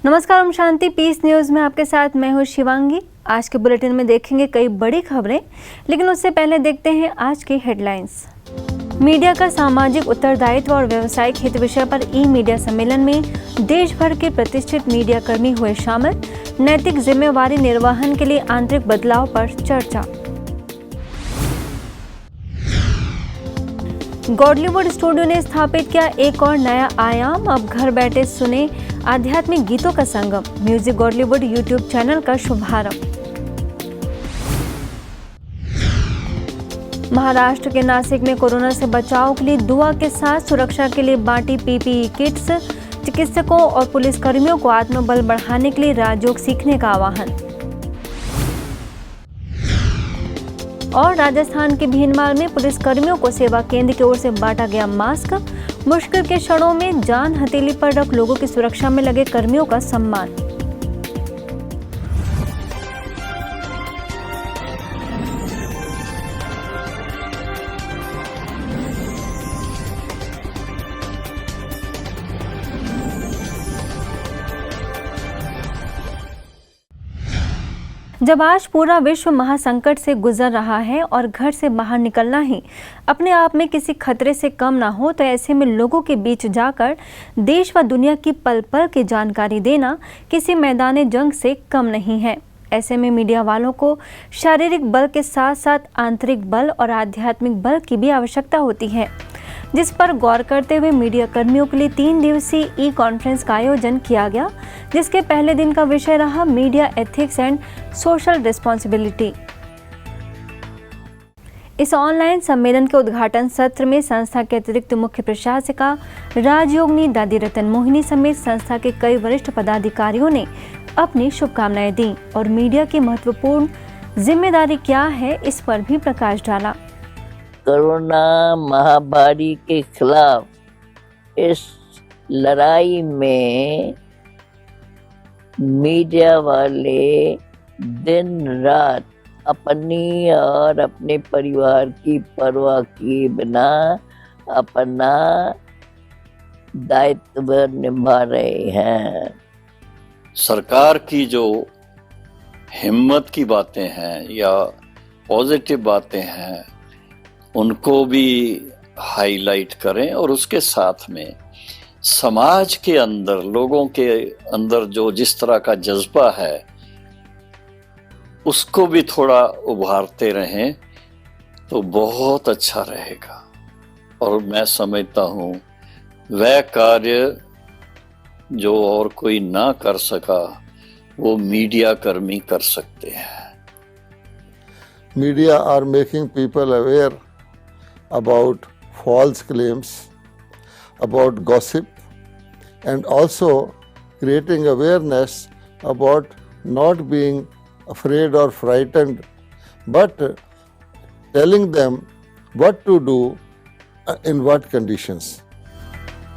नमस्कार, Om Shanti piece news में आपके साथ मैं हूँ शिवांगी। आज के बुलेटिन में देखेंगे कई बड़ी खबरें, लेकिन उससे पहले देखते हैं आज की हेडलाइंस। मीडिया का सामाजिक उत्तरदायित्व और व्यावसायिक हित विषय पर ई-मीडिया सम्मेलन में देश भर के प्रतिष्ठित मीडिया कर्मी हुए शामिल। नैतिक जिम्मेवारी निर्वहन के लिए आंतरिक बदलाव पर चर्चा। गॉडलीवुड स्टूडियो ने स्थापित किया एक और नया आयाम। अब घर बैठे सुने आध्यात्मिक गीतों का संगम। म्यूजिक गॉडलीवुड यूट्यूब चैनल का शुभारंभ। महाराष्ट्र के नासिक में कोरोना से बचाव के लिए दुआ के साथ सुरक्षा के लिए बांटी पीपीई किट्स। चिकित्सकों और पुलिसकर्मियों को आत्मबल बढ़ाने के लिए राजयोग सीखने का आह्वान। और राजस्थान के भीनमाल में पुलिसकर्मियों को सेवा केंद्र की ओर से बांटा गया मास्क। मुश्किल के क्षणों में जान हथेली पर रख लोगों की सुरक्षा में लगे कर्मियों का सम्मान। जब आज पूरा विश्व महासंकट से गुजर रहा है और घर से बाहर निकलना ही अपने आप में किसी खतरे से कम ना हो, तो ऐसे में लोगों के बीच जाकर देश व दुनिया की पल पल की जानकारी देना किसी मैदान जंग से कम नहीं है। ऐसे में मीडिया वालों को शारीरिक बल के साथ साथ आंतरिक बल और आध्यात्मिक बल की भी आवश्यकता होती है, जिस पर गौर करते हुए मीडिया कर्मियों के लिए 3 दिवसीय ई कॉन्फ्रेंस का आयोजन किया गया, जिसके पहले दिन का विषय रहा media ethics and social responsibility. इस ऑनलाइन सम्मेलन के उद्घाटन सत्र में संस्था के अतिरिक्त मुख्य प्रशासिका राजयोगिनी दादी रतन मोहिनी समेत संस्था के कई वरिष्ठ पदाधिकारियों ने अपनी शुभकामनाएं दी और मीडिया की महत्वपूर्ण जिम्मेदारी क्या है, इस पर भी प्रकाश डाला। कोरोना महामारी के खिलाफ इस लड़ाई में मीडिया वाले दिन रात अपनी और अपने परिवार की परवाह किए बिना अपना दायित्व निभा रहे हैं। सरकार की जो हिम्मत की बातें हैं या पॉजिटिव बातें हैं, उनको भी हाईलाइट करें और उसके साथ में समाज के अंदर, लोगों के अंदर जो जिस तरह का जज्बा है उसको भी थोड़ा उभारते रहें तो बहुत अच्छा रहेगा। और मैं समझता हूँ वह कार्य जो और कोई ना कर सका वो मीडिया कर्मी कर सकते हैं। Media are making people aware about false claims, about gossip, and also creating awareness about not being afraid or frightened, but telling them what to do in what conditions.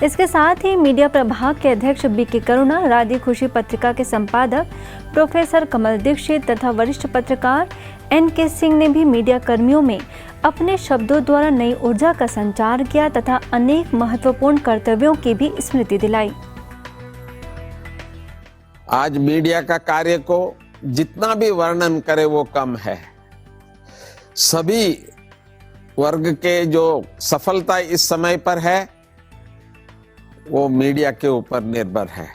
इसके साथ ही मीडिया प्रभाग के अध्यक्ष BK करुणा, राधी खुशी पत्रिका के संपादक professor कमल दीक्षित तथा वरिष्ठ पत्रकार एनके सिंह ने भी मीडिया कर्मियों में अपने शब्दों द्वारा नई ऊर्जा का संचार किया तथा अनेक महत्वपूर्ण कर्तव्यों की भी स्मृति दिलाई। आज मीडिया का कार्य को जितना भी वर्णन करे वो कम है। सभी वर्ग के जो सफलता इस समय पर है वो मीडिया के ऊपर निर्भर है।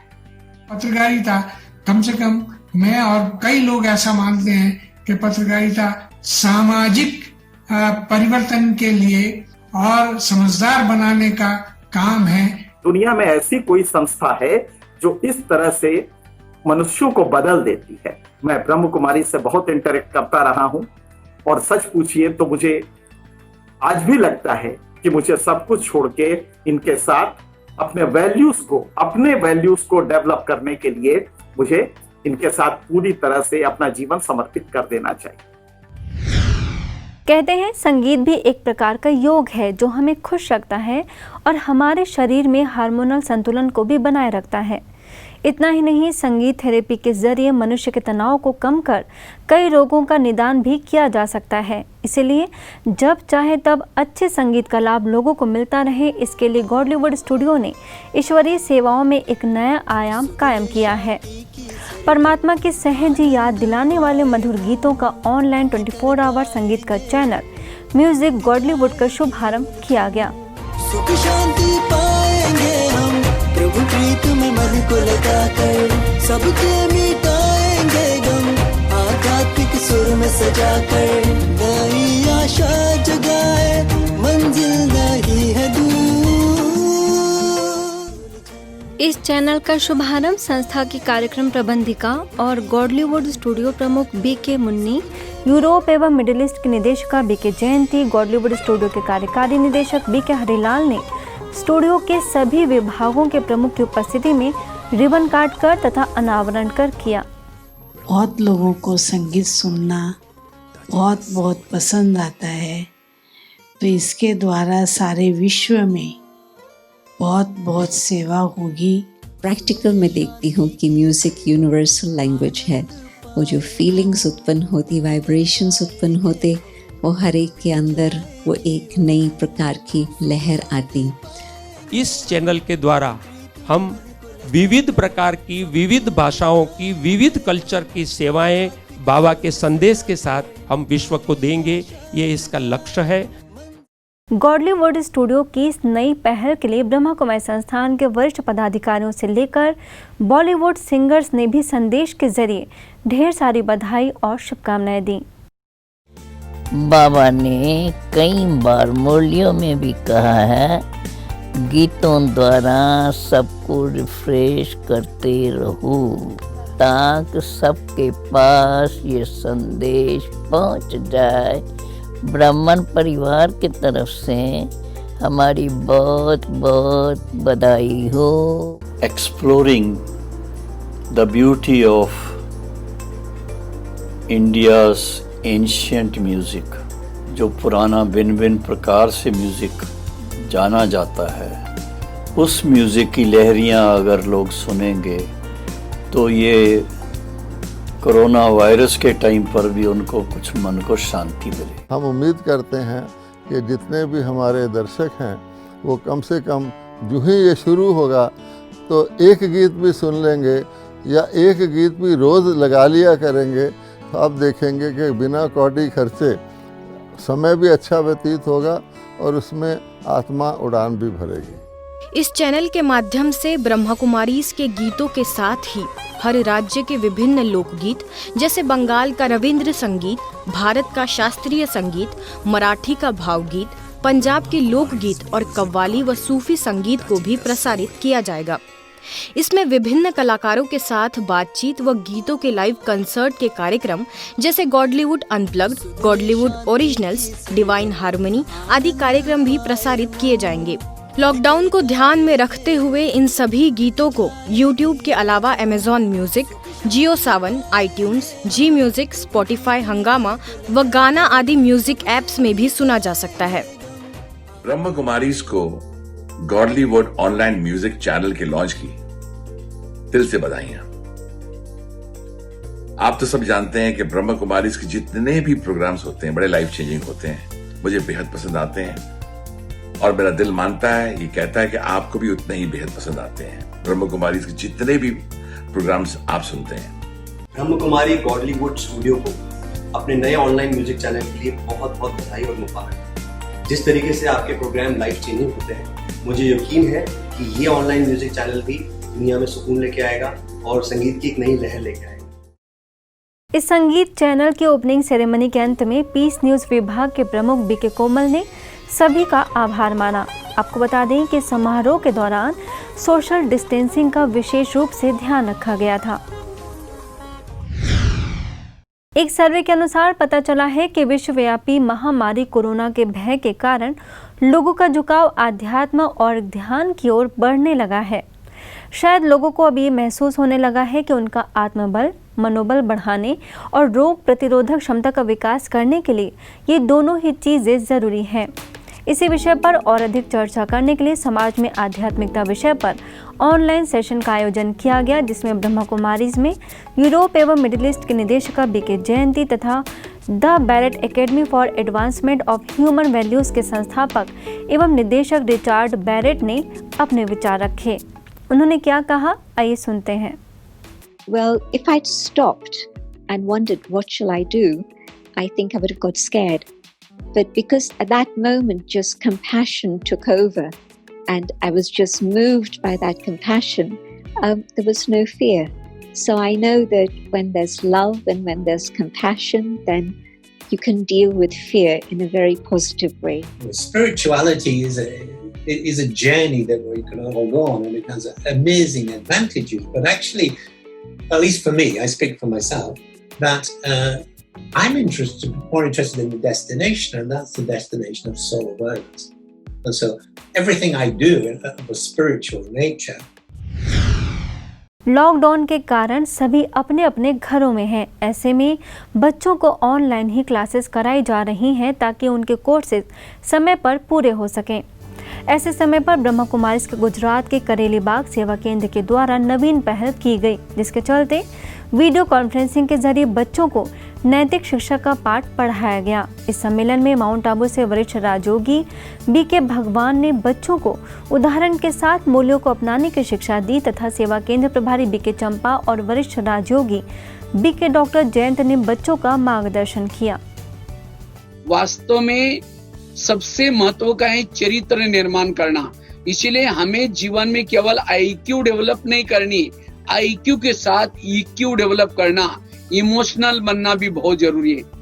पत्रकारिता, कम से कम मैं और कई लोग ऐसा मानते हैं कि पत्रकारिता सामाजिक परिवर्तन के लिए और समझदार बनाने का काम है। दुनिया में ऐसी कोई संस्था है जो इस तरह से मनुष्यों को बदल देती है। मैं ब्रह्म कुमारी से बहुत इंटरेक्ट करता रहा हूं और सच पूछिए तो मुझे आज भी लगता है कि मुझे सब कुछ छोड़ के इनके साथ अपने वैल्यूज को डेवलप करने के लिए मुझे इनके साथ पूरी तरह से अपना जीवन समर्पित कर देना चाहिए। कहते हैं संगीत भी एक प्रकार का योग है जो हमें खुश रखता है और हमारे शरीर में हार्मोनल संतुलन को भी बनाए रखता है। इतना ही नहीं, संगीत थेरेपी के जरिए मनुष्य के तनाव को कम कर कई रोगों का निदान भी किया जा सकता है। इसीलिए जब चाहे तब अच्छे संगीत का लाभ लोगों को मिलता रहे, इसके लिए गॉडलीवुड स्टूडियो ने ईश्वरीय सेवाओं में एक नया आयाम कायम किया है। परमात्मा की सहज याद दिलाने वाले मधुर गीतों का ऑनलाइन 24 आवर संगीत का चैनल म्यूजिक गॉडलीवुड का शुभारंभ किया गया। सुख शांति पाएंगे हम प्रभु प्रीत में मन को लगाकर, सबके मिटाएंगे गम आध्यात्मिक सुर में सजाकर, नई आशा जगाए मंजिल नहीं है दूर। इस चैनल का शुभारंभ संस्था की कार्यक्रम प्रबंधिका और गॉडलीवुड स्टूडियो प्रमुख बीके मुन्नी, यूरोप एवं मिडिल ईस्ट की निदेशिका बीके जयंती, गॉडलीवुड स्टूडियो के कार्यकारी निदेशक बीके हरिलाल ने स्टूडियो के सभी विभागों के प्रमुख की उपस्थिति में रिबन काटकर तथा अनावरण कर किया। बहुत लोगों को संगीत सुनना बहुत बहुत पसंद आता है, तो इसके द्वारा सारे विश्व में बहुत बहुत सेवा होगी। प्रैक्टिकल में देखती हूँ कि म्यूज़िक यूनिवर्सल लैंग्वेज है। वो जो फीलिंग्स उत्पन्न होती, वाइब्रेशंस उत्पन्न होते, वो हर एक के अंदर वो एक नई प्रकार की लहर आती। इस चैनल के द्वारा हम विविध प्रकार की, विविध भाषाओं की, विविध कल्चर की सेवाएं बाबा के संदेश के साथ हम विश्व को देंगे, ये इसका लक्ष्य है। गॉडलीवुड स्टूडियो की इस नई पहल के लिए ब्रह्मा कुमारी संस्थान के वरिष्ठ पदाधिकारियों से लेकर बॉलीवुड सिंगर्स ने भी संदेश के जरिए ढेर सारी बधाई और शुभकामनाएं दी। बाबा ने कई बार मुरलियों में भी कहा है, गीतों द्वारा सबको रिफ्रेश करते रहो ताकि सबके पास ये संदेश पहुंच जाए। ब्राह्मण परिवार की तरफ से हमारी बहुत बहुत बधाई हो। Exploring the beauty of India's ancient music, जो पुराना भिन्न भिन्न प्रकार से म्यूजिक जाना जाता है, उस म्यूजिक की लहरियां अगर लोग सुनेंगे तो ये कोरोना वायरस के टाइम पर भी उनको कुछ मन को शांति मिले। हम उम्मीद करते हैं कि जितने भी हमारे दर्शक हैं वो कम से कम जो ही ये शुरू होगा तो एक गीत भी सुन लेंगे या एक गीत भी रोज़ लगा लिया करेंगे, तो आप देखेंगे कि बिना कौड़ी खर्चे समय भी अच्छा व्यतीत होगा और उसमें आत्मा उड़ान भी भरेगी। इस चैनल के माध्यम से ब्रह्मा कुमारीज के गीतों के साथ ही हर राज्य के विभिन्न लोकगीत, जैसे बंगाल का रविंद्र संगीत, भारत का शास्त्रीय संगीत, मराठी का भावगीत, पंजाब के लोकगीत और कव्वाली व सूफी संगीत को भी प्रसारित किया जाएगा। इसमें विभिन्न कलाकारों के साथ बातचीत व गीतों के लाइव कंसर्ट के कार्यक्रम जैसे Godlywood unplugged, Godlywood originals, divine harmony आदि कार्यक्रम भी प्रसारित किए जाएंगे। लॉकडाउन को ध्यान में रखते हुए इन सभी गीतों को YouTube के अलावा Amazon म्यूजिक, जियो सावन, iTunes, जी म्यूजिक, स्पॉटिफाई, हंगामा व गाना आदि म्यूजिक एप्स में भी सुना जा सकता है। ब्रह्म कुमारीज को गॉडलीवुड ऑनलाइन म्यूजिक चैनल के लॉन्च की दिल से बधाइयां। आप तो सब जानते हैं कि ब्रह्म कुमारीज के जितने भी प्रोग्राम्स होते हैं बड़े लाइफ चेंजिंग होते हैं, मुझे बेहद पसंद आते हैं और मेरा दिल मानता है, ये कहता है कि आपको भी उतने ही बेहद पसंद आते हैं ब्रह्म कुमारीज के जितने भी प्रोग्राम्स आप सुनते हैं। ब्रह्म कुमारी गॉडलीवुड स्टूडियो को अपने नए ऑनलाइन म्यूजिक चैनल के लिए बहुत बहुत बधाई और मुबारक। जिस तरीके से आपके प्रोग्राम लाइफ चेंजिंग होते हैं, मुझे यकीन है कि ये ऑनलाइन म्यूजिक चैनल भी दुनिया में सुकून लेके आएगा और संगीत की एक नई लहर लेके आएगा। इस संगीत चैनल के ओपनिंग सेरेमनी के अंत में पीस न्यूज विभाग के प्रमुख बीके कोमल ने सभी का आभार माना। आपको बता दें कि समारोह के दौरान सोशल डिस्टेंसिंग का विशेष रूप से ध्यान रखा गया था। एक सर्वे के अनुसार पता चला है कि विश्वव्यापी महामारी कोरोना के भय के कारण लोगों का झुकाव आध्यात्म और ध्यान की ओर बढ़ने लगा है। शायद लोगों को अब ये महसूस होने लगा है कि उनका आत्मबल, मनोबल बढ़ाने और रोग प्रतिरोधक क्षमता का विकास करने के लिए ये दोनों ही चीज़ें ज़रूरी हैं। इसी विषय पर और अधिक चर्चा करने के लिए समाज में आध्यात्मिकता विषय पर ऑनलाइन सेशन का आयोजन किया गया, जिसमें ब्रह्मा कुमारीज में यूरोप एवं मिडिल ईस्ट के निदेशक बीके जयंती तथा the Barrett Academy for Advancement of Human Values के संस्थापक एवं निदेशक रिचार्ड बैरेट ने अपने विचार रखे। उन्होंने क्या कहा, आइए सुनते हैं। Well, if I'd stopped and wondered what shall I do, I think I would have got scared. But because at that moment just compassion took over and I was just moved by that compassion, there was no fear. So I know that when there's love and when there's compassion, then you can deal with fear in a very positive way. Spirituality is a journey that we can all go on, and it has amazing advantages. But actually, at least for me, I speak for myself, that I'm more interested in the destination, and that's the destination of soul awareness. And so everything I do of a spiritual nature. Lockdown के कारण सभी अपने अपने घरों में हैं। ऐसे में बच्चों को ऑनलाइन ही क्लासेस कराई जा रही हैं ताकि उनके कोर्सेज समय पर पूरे हो सकें। ऐसे समय पर ब्रह्मा कुमारीज के गुजरात के करेली बाग सेवा केंद्र के द्वारा नवीन पहल की गई, जिसके चलते वीडियो कॉन्फ्रेंसिंग के जरिए बच्चों को नैतिक शिक्षा का पाठ पढ़ाया गया। इस सम्मेलन में माउंट आबू से वरिष्ठ राजयोगी बीके भगवान ने बच्चों को उदाहरण के साथ मूल्यों को अपनाने की शिक्षा दी तथा सेवा केंद्र प्रभारी बीके चंपा और वरिष्ठ राजयोगी बीके डॉक्टर जयंत ने बच्चों का मार्गदर्शन किया। वास्तव में सबसे महत्व का है चरित्र निर्माण करना। इसलिए हमें जीवन में केवल IQ डेवलप नहीं करनी, IQ के साथ EQ डेवलप करना, इमोशनल बनना भी बहुत जरूरी है।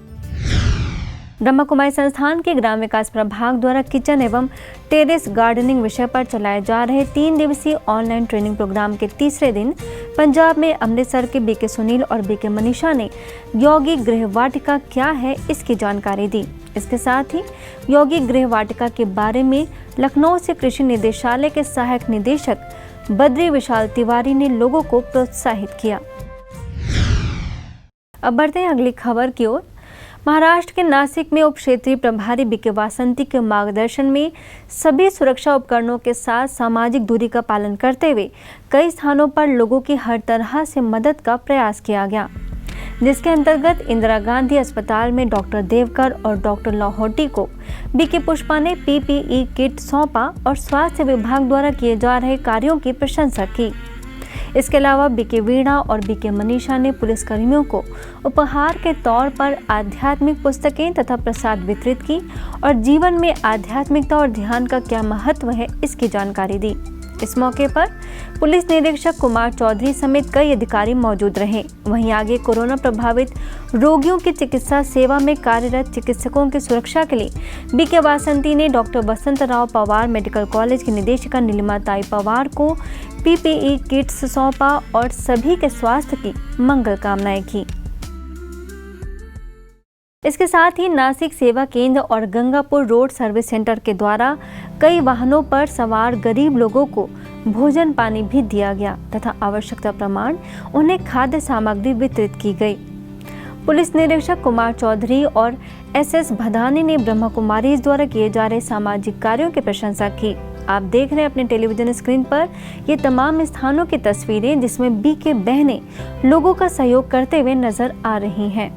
ब्रह्मा कुमारी संस्थान के ग्राम विकास प्रभाग द्वारा किचन एवं टेरेस गार्डनिंग विषय पर चलाए जा रहे 3 दिवसीय ऑनलाइन ट्रेनिंग प्रोग्राम के तीसरे दिन पंजाब में अमृतसर के बीके सुनील और बीके मनीषा ने यौगिक गृह वाटिका क्या है इसकी जानकारी दी। इसके साथ ही यौगिक गृह वाटिका के बारे में लखनऊ से कृषि निदेशालय के सहायक निदेशक बद्री विशाल तिवारी ने लोगों को प्रोत्साहित किया। अब बढ़ते हैं अगली खबर की ओर। महाराष्ट्र के नासिक में उप क्षेत्रीय प्रभारी बीके वासंती के मार्गदर्शन में सभी सुरक्षा उपकरणों के साथ सामाजिक दूरी का पालन करते हुए कई स्थानों पर लोगों की हर तरह से मदद का प्रयास किया गया, जिसके अंतर्गत इंदिरा गांधी अस्पताल में डॉक्टर देवकर और डॉक्टर लाहौटी को बीके पुष्पा ने PPE किट सौंपा और स्वास्थ्य विभाग द्वारा किए जा रहे कार्यों की प्रशंसा की। इसके अलावा बीके वीणा और बीके मनीषा ने पुलिसकर्मियों को उपहार के तौर पर आध्यात्मिक पुस्तकें तथा प्रसाद वितरित की और जीवन में आध्यात्मिकता और ध्यान का क्या महत्व है इसकी जानकारी दी। इस मौके पर पुलिस निरीक्षक कुमार चौधरी समेत कई अधिकारी मौजूद रहे। वहीं आगे कोरोना प्रभावित रोगियों की चिकित्सा सेवा में कार्यरत चिकित्सकों की सुरक्षा के लिए बीके वासंती ने डॉक्टर वसंत राव पवार मेडिकल कॉलेज की निदेशिका नीलिमा ताई पवार को PPE किट्स सौंपा और सभी के स्वास्थ्य की मंगल कामनाएं की। इसके साथ ही नासिक सेवा केंद्र और गंगापुर रोड सर्विस सेंटर के द्वारा कई वाहनों पर सवार गरीब लोगों को भोजन पानी भी दिया गया तथा आवश्यकता प्रमाण उन्हें खाद्य सामग्री वितरित की गई। पुलिस निरीक्षक कुमार चौधरी और SS भदानी ने ब्रह्मा कुमारीज द्वारा किए जा रहे सामाजिक कार्यों की प्रशंसा की। आप देख रहे हैं अपने टेलीविजन स्क्रीन पर ये तमाम स्थानों की तस्वीरें जिसमें बीके बहनें लोगों का सहयोग करते हुए नजर आ रही हैं।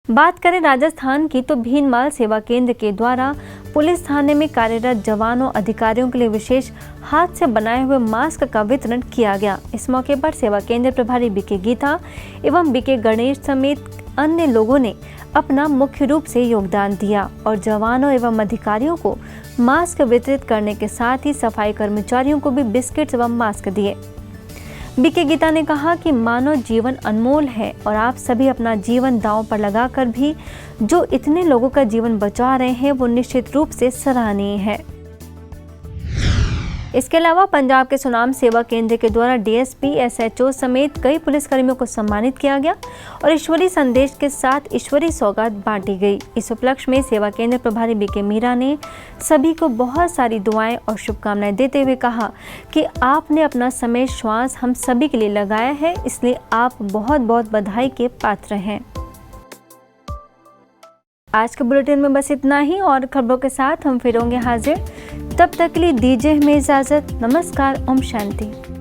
बात करें राजस्थान की तो भीनमाल सेवा केंद्र के द्वारा पुलिस थाने में कार्यरत जवानों अधिकारियों के लिए विशेष हाथ से बनाए हुए मास्क का वितरण किया गया। इस मौके पर सेवा केंद्र प्रभारी बीके गीता एवं बीके गणेश समेत अन्य लोगों ने अपना मुख्य रूप से योगदान दिया और जवानों एवं अधिकारियों को मास्क वितरित करने के साथ ही सफाई कर्मचारियों को भी बिस्किट्स एवं मास्क दिए। बीके गीता ने कहा कि मानव जीवन अनमोल है और आप सभी अपना जीवन दांव पर लगाकर भी जो इतने लोगों का जीवन बचा रहे हैं वो निश्चित रूप से सराहनीय है। इसके अलावा पंजाब के सुनाम सेवा केंद्र के द्वारा DSP SHO समेत कई पुलिसकर्मियों को सम्मानित किया गया और ईश्वरीय संदेश के साथ ईश्वरीय सौगात बांटी गई। इस उपलक्ष्य में सेवा केंद्र प्रभारी बीके मीरा ने सभी को बहुत सारी दुआएं और शुभकामनाएं देते हुए कहा कि आपने अपना समय श्वास हम सभी के लिए लगाया है, इसलिए आप बहुत बहुत बधाई के पात्र हैं। आज के बुलेटिन में बस इतना ही, और खबरों के साथ हम फिर होंगे हाजिर। तब तक के लिए दीजिए हमें इजाज़त। नमस्कार, ओम शांति।